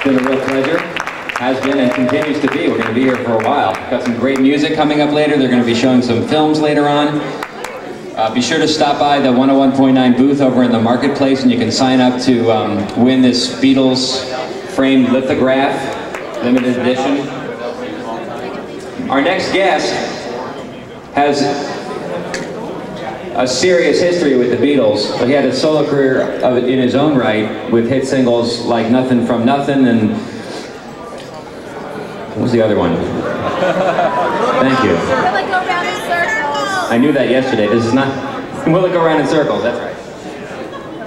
been a real pleasure. Has been and continues to be. We're going to be here for a while. Got some great music coming up later. They're going to be showing some films later on. Be sure to stop by the 101.9 booth over in the marketplace, and you can sign up to win this Beatles framed lithograph, limited edition. Our next guest has a serious history with the Beatles, but he had a solo career in his own right with hit singles like Nothing from Nothing and what was the other one? Thank you. Will it go round in circles? I knew that yesterday. This is not... Will it go round in circles? That's right.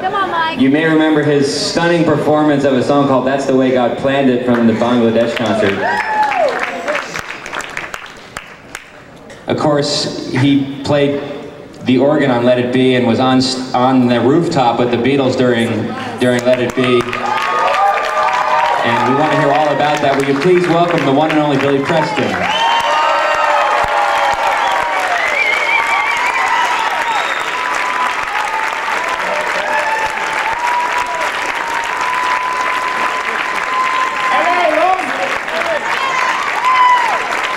Come on, Mike. You may remember his stunning performance of a song called That's the Way God Planned It from the Bangladesh concert. Of course, he played the organ on Let It Be and was on the rooftop with the Beatles during Let It Be. And we want to hear all about that. Will you please welcome the one and only Billy Preston.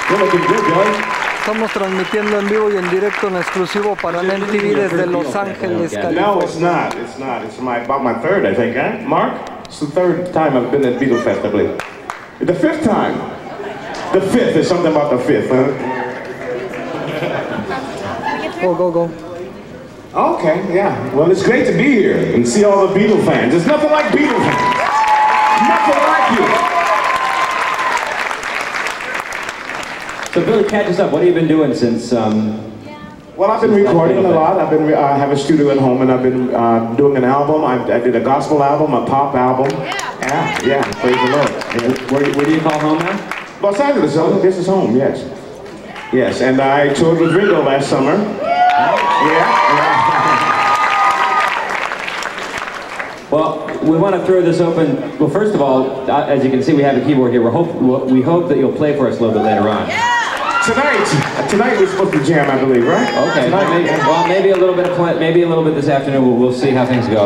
You're looking good, Billy. Estamos transmitiendo en vivo y en directo en exclusivo para MTV desde Los Ángeles, California. No, it's not. It's not. It's about my third, I think, huh? Mark? It's the third time I've been at Beatle Fest, I believe. The fifth time. The fifth. There's something about the fifth, huh? Go. Okay, yeah. Well, it's great to be here and see all the Beatle fans. There's nothing like Beatle fans. Nothing like you. So Billy, catch us up. What have you been doing since... Well, I've been recording a lot. I have a studio at home, and I've been doing an album. I did a gospel album, a pop album. Yeah, praise the Lord. Yeah. Where do you call home now? Los Angeles. This is home, yes. Yes, and I toured with Ringo last summer. Yeah. Well, we want to throw this open. Well, first of all, as you can see, we have a keyboard here. We hope that you'll play for us a little bit later on. Tonight we're supposed to jam, I believe, right? Okay. Maybe a little bit this afternoon. We'll see how things go.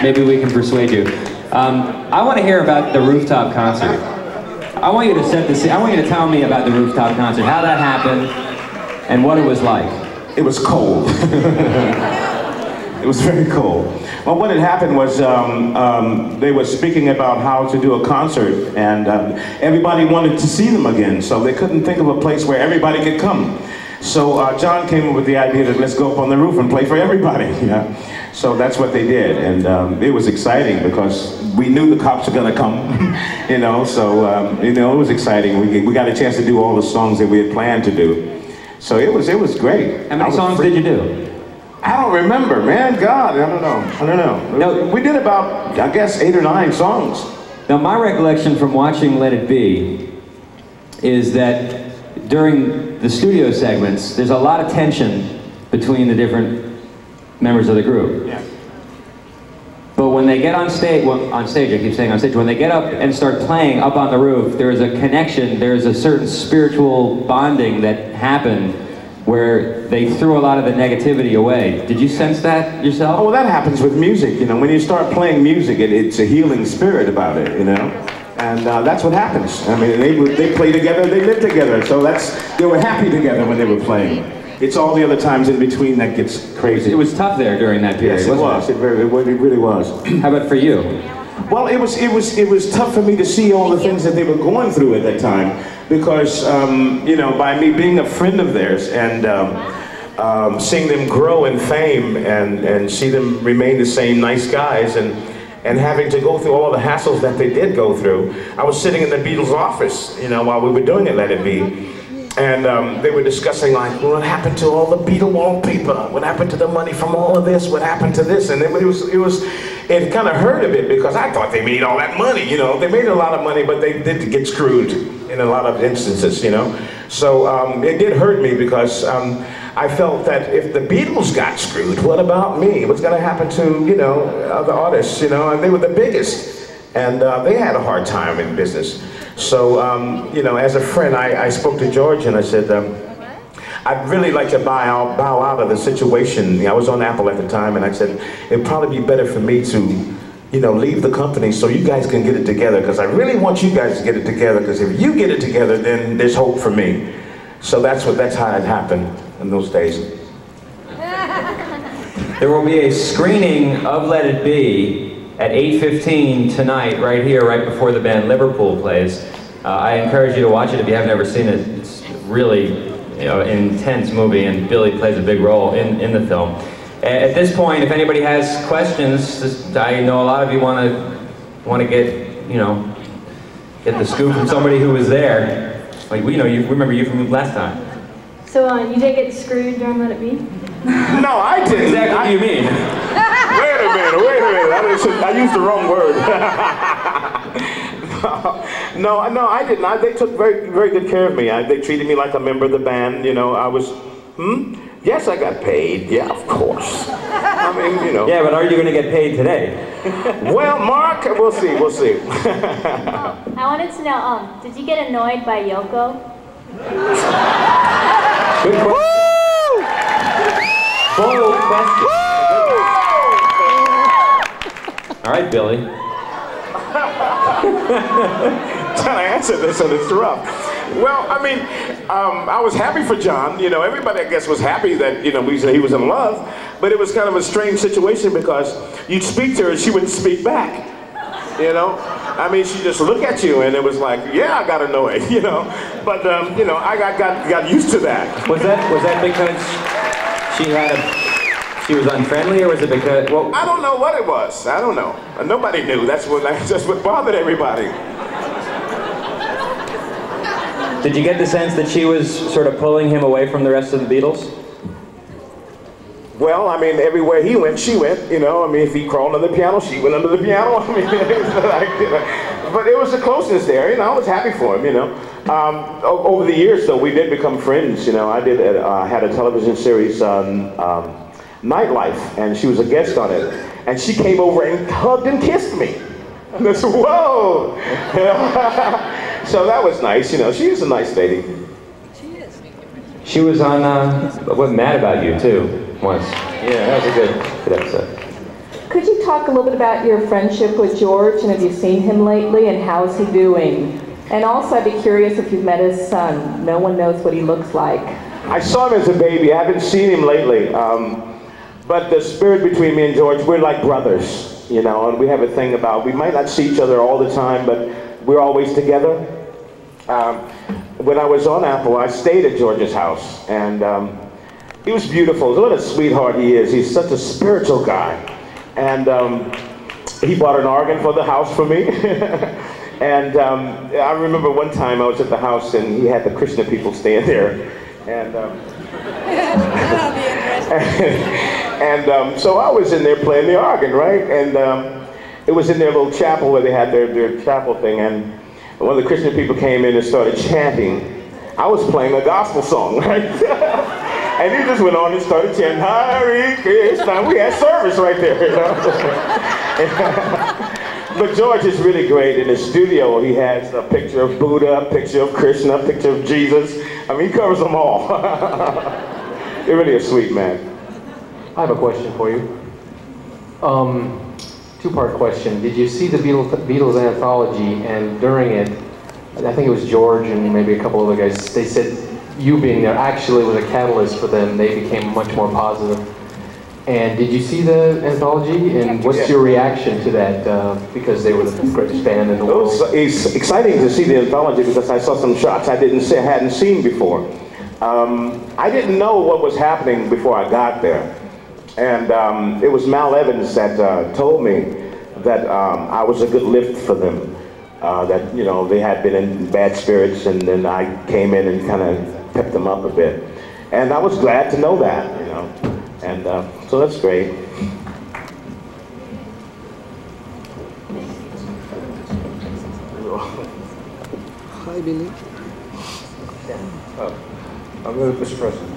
Maybe we can persuade you. I want to hear about the rooftop concert. I want you to set the scene. I want you to tell me about the rooftop concert, how that happened, and what it was like. It was cold. It was very cold. Well, what had happened was they were speaking about how to do a concert, and everybody wanted to see them again, so they couldn't think of a place where everybody could come. So John came up with the idea that let's go up on the roof and play for everybody. Yeah. So that's what they did, and it was exciting because we knew the cops were going to come, you know. So it was exciting. We got a chance to do all the songs that we had planned to do. So it was great. How many songs did you do? I don't remember, man. God, I don't know. No, we did about, I guess, 8 or 9 songs. Now, my recollection from watching Let It Be is that during the studio segments, there's a lot of tension between the different members of the group. Yeah. But when they get on stage, I keep saying on stage, when they get up and start playing up on the roof, there's a connection, there's a certain spiritual bonding that happened where they threw a lot of the negativity away. Did you sense that yourself? Oh, well, that happens with music, you know. When you start playing music, it's a healing spirit about it, you know. And that's what happens. I mean, they play together, they live together, so they were happy together when they were playing. It's all the other times in between that gets crazy. It was tough there during that period. Yes, it was. It really was. How about for you? Well, it was tough for me to see all the things that they were going through at that time, because you know, by me being a friend of theirs and seeing them grow in fame and see them remain the same nice guys and having to go through all the hassles that they did go through. I was sitting in the Beatles' office, you know, while we were doing it, Let It Be. And they were discussing, like, what happened to all the Beatle wallpaper? What happened to the money from all of this? What happened to this? And it kind of hurt a bit because I thought they made all that money, you know. They made a lot of money, but they did get screwed in a lot of instances, you know. So it did hurt me because I felt that if the Beatles got screwed, what about me? What's going to happen to, you know, other artists, you know? And they were the biggest. And they had a hard time in business. So, you know, as a friend, I spoke to George and I said, I'd really like to bow out of the situation. I was on Apple at the time, and I said, it'd probably be better for me to you know, leave the company so you guys can get it together, because I really want you guys to get it together, because if you get it together, then there's hope for me. So that's how it happened in those days. There will be a screening of Let It Be at 8:15 tonight, right here, right before the band Liverpool plays. I encourage you to watch it if you haven't ever seen it. It's really, you know, an intense movie, and Billy plays a big role in the film. At this point, if anybody has questions, I know a lot of you want to get, you know, get the scoop from somebody who was there. Like, we know you, remember you from last time. So you did get screwed during Let It Be? No, I didn't. Exactly what do you mean? Wait a minute. I used the wrong word. No, I didn't. They took very good care of me. They treated me like a member of the band. You know, I was, yes, I got paid. Yeah, of course. I mean, you know. Yeah, but are you going to get paid today? Well, Mark, we'll see. I wanted to know, did you get annoyed by Yoko? Good question. Bold question. All right, Billy. Trying to answer this, and it's rough. Well, I mean, I was happy for John. You know, everybody, I guess, was happy that, you know, he was in love. But it was kind of a strange situation, because you'd speak to her and she wouldn't speak back. You know? I mean, she just looked at you, and it was like, yeah, I got annoyed, you know? But, you know, I got used to that. Was that because she was unfriendly, or was it because, well, I don't know what it was. I don't know. Nobody knew. That's what bothered everybody. Did you get the sense that she was sort of pulling him away from the rest of the Beatles? Well, I mean, everywhere he went, she went, you know. I mean, if he crawled under the piano, she went under the piano. I mean, it was like, you know, but it was a closeness there, you know. I was happy for him, you know. Over the years, though, we did become friends, you know. I had a television series on Nightlife, and she was a guest on it. And she came over and hugged and kissed me. And I said, whoa! So that was nice, you know. She was a nice lady. She was on, Mad About You, too. Once. Yeah, that was a good episode. Could you talk a little bit about your friendship with George, and have you seen him lately, and how's he doing? And also, I'd be curious if you've met his son. No one knows what he looks like. I saw him as a baby. I haven't seen him lately. But the spirit between me and George, we're like brothers, you know, and we have a thing about, we might not see each other all the time, but we're always together. When I was on Apple, I stayed at George's house, and he was beautiful. What a sweetheart he is. He's such a spiritual guy. And he bought an organ for the house for me. And I remember one time I was at the house, and he had the Krishna people staying there. And, so I was in there playing the organ, right? And it was in their little chapel where they had their chapel thing. And one of the Krishna people came in and started chanting. I was playing a gospel song, right? And he just went on and started chanting, Hare Krishna. We had service right there, you know? But George is really great. In his studio, he has a picture of Buddha, a picture of Krishna, a picture of Jesus. I mean, he covers them all. He's really a sweet man. I have a question for you. Two-part question. Did you see the Beatles anthology, and during it, I think it was George and maybe a couple other guys, they said you being there actually was a catalyst for them. They became much more positive. And did you see the anthology? And what's your reaction to that? Because they were the greatest band in the world. It's exciting to see the anthology because I saw some shots I hadn't seen before. I didn't know what was happening before I got there. And it was Mal Evans that told me that I was a good lift for them. That, you know, they had been in bad spirits, and then I came in and kind of pepped them up a bit. And I was glad to know that, you know. And so that's great. Hi, Billy. I'm going to Mr. Preston.